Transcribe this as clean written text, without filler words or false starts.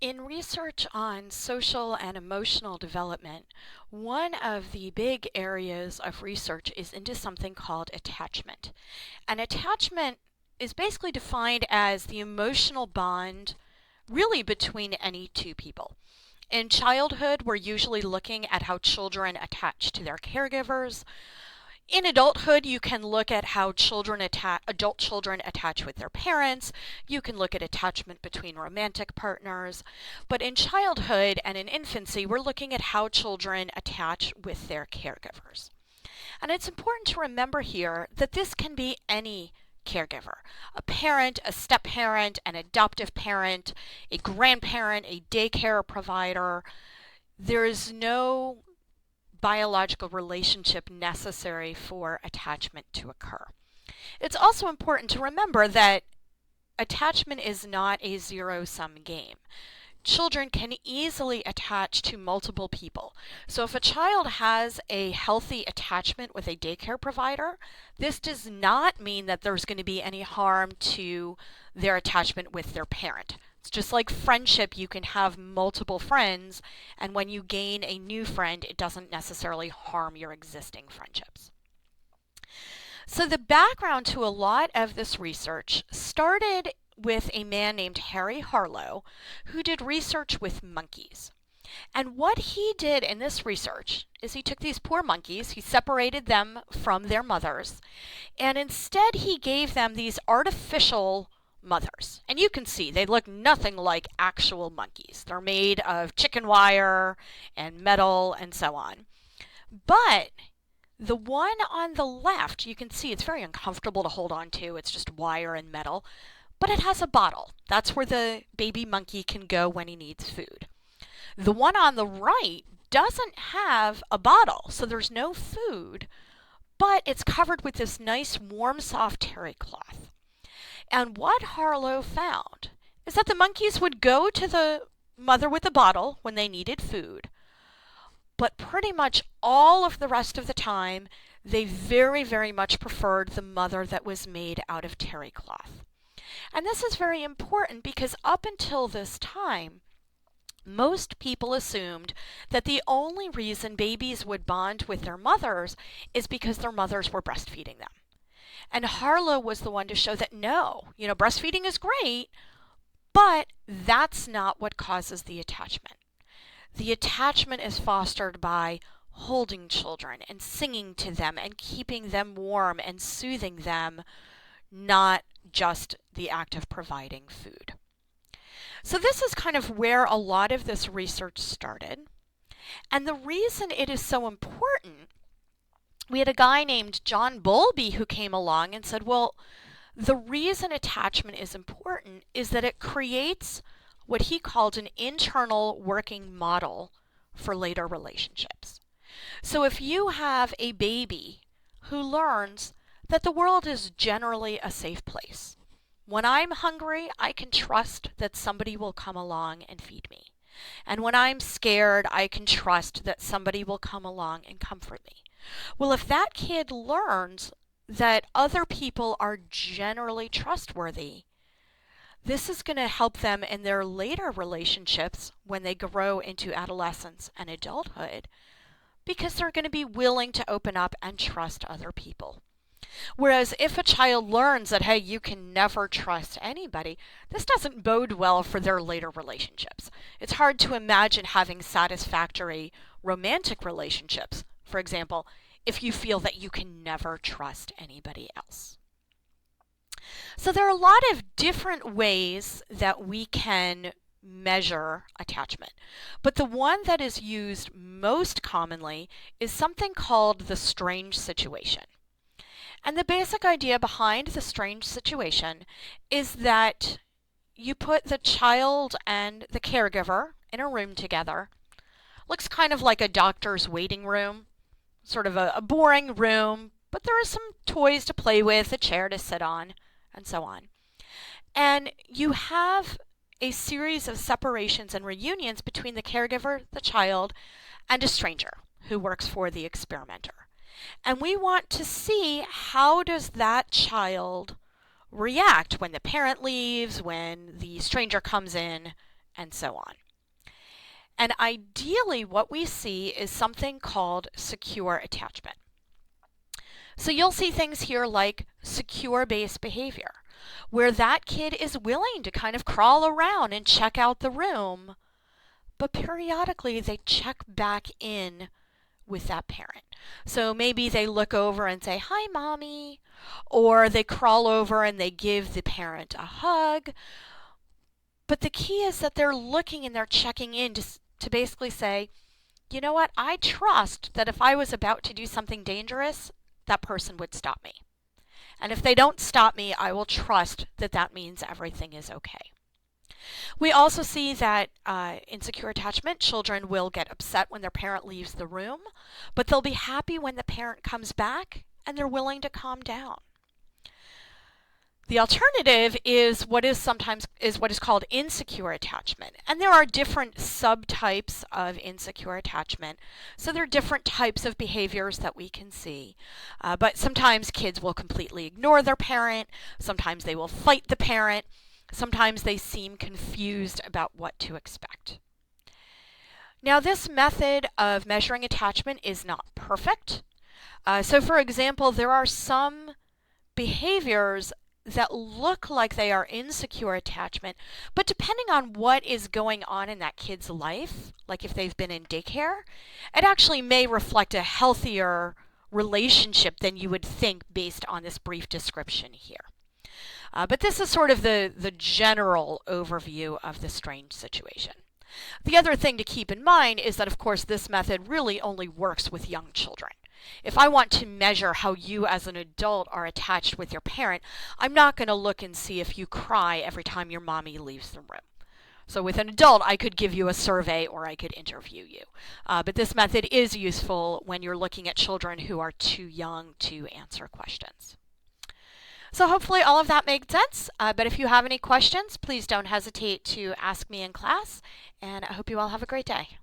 In research on social and emotional development, one of the big areas of research is into something called attachment. And attachment is basically defined as the emotional bond really between any two people. In childhood, we're usually looking at how children attach to their caregivers. In adulthood, you can look at how adult children attach with their parents. You can look at attachment between romantic partners. But in childhood and in infancy, we're looking at how children attach with their caregivers. And it's important to remember here that this can be any caregiver: a parent, a step parent, an adoptive parent, a grandparent, a daycare provider. There is no biological relationship necessary for attachment to occur. It's also important to remember that attachment is not a zero-sum game. Children can easily attach to multiple people. So if a child has a healthy attachment with a daycare provider, this does not mean that there's going to be any harm to their attachment with their parent. It's just like friendship, you can have multiple friends, and when you gain a new friend, it doesn't necessarily harm your existing friendships. So the background to a lot of this research started with a man named Harlow, who did research with monkeys. And what he did in this research is he took these poor monkeys, he separated them from their mothers, and instead he gave them these artificial mothers. And you can see they look nothing like actual monkeys. They're made of chicken wire and metal and so on. But the one on the left, you can see it's very uncomfortable to hold on to. It's just wire and metal. But it has a bottle. That's where the baby monkey can go when he needs food. The one on the right doesn't have a bottle, so there's no food, but it's covered with this nice, warm, soft terry cloth. And what Harlow found is that the monkeys would go to the mother with the bottle when they needed food, but pretty much all of the rest of the time, they very, very much preferred the mother that was made out of terry cloth. And this is very important because up until this time, most people assumed that the only reason babies would bond with their mothers is because their mothers were breastfeeding them. And Harlow was the one to show that no, breastfeeding is great, but that's not what causes the attachment. The attachment is fostered by holding children and singing to them and keeping them warm and soothing them, not just the act of providing food. So this is kind of where a lot of this research started. And the reason it is so important, we had a guy named John Bowlby who came along and said, well, the reason attachment is important is that it creates what he called an internal working model for later relationships. So if you have a baby who learns that the world is generally a safe place, when I'm hungry, I can trust that somebody will come along and feed me. And when I'm scared, I can trust that somebody will come along and comfort me. Well, if that kid learns that other people are generally trustworthy, this is going to help them in their later relationships when they grow into adolescence and adulthood, because they're going to be willing to open up and trust other people. Whereas if a child learns that, hey, you can never trust anybody, this doesn't bode well for their later relationships. It's hard to imagine having satisfactory romantic relationships, for example, if you feel that you can never trust anybody else. So there are a lot of different ways that we can measure attachment. But the one that is used most commonly is something called the strange situation. And the basic idea behind the strange situation is that you put the child and the caregiver in a room together. Looks kind of like a doctor's waiting room, sort of a boring room, but there are some toys to play with, a chair to sit on, and so on. And you have a series of separations and reunions between the caregiver, the child, and a stranger who works for the experimenter. And we want to see how does that child react when the parent leaves, when the stranger comes in, and so on. And ideally, what we see is something called secure attachment. So you'll see things here like secure-based behavior, where that kid is willing to kind of crawl around and check out the room, but periodically they check back in with that parent. So maybe they look over and say, "Hi, mommy," or they crawl over and they give the parent a hug. But the key is that they're looking and they're checking in to basically say, you know what, I trust that if I was about to do something dangerous, that person would stop me. And if they don't stop me, I will trust that that means everything is okay. We also see that in secure attachment, children will get upset when their parent leaves the room, but they'll be happy when the parent comes back and they're willing to calm down. The alternative is what is called insecure attachment. And there are different subtypes of insecure attachment. So there are different types of behaviors that we can see. But sometimes kids will completely ignore their parent. Sometimes they will fight the parent. Sometimes they seem confused about what to expect. Now, this method of measuring attachment is not perfect. So for example, there are some behaviors that look like they are insecure attachment, but depending on what is going on in that kid's life, like if they've been in daycare, it actually may reflect a healthier relationship than you would think based on this brief description here. But this is sort of the general overview of the strange situation. The other thing to keep in mind is that, of course, this method really only works with young children. If I want to measure how you as an adult are attached with your parent, I'm not going to look and see if you cry every time your mommy leaves the room. So with an adult, I could give you a survey or I could interview you. But this method is useful when you're looking at children who are too young to answer questions. So hopefully all of that made sense. But if you have any questions, please don't hesitate to ask me in class. And I hope you all have a great day.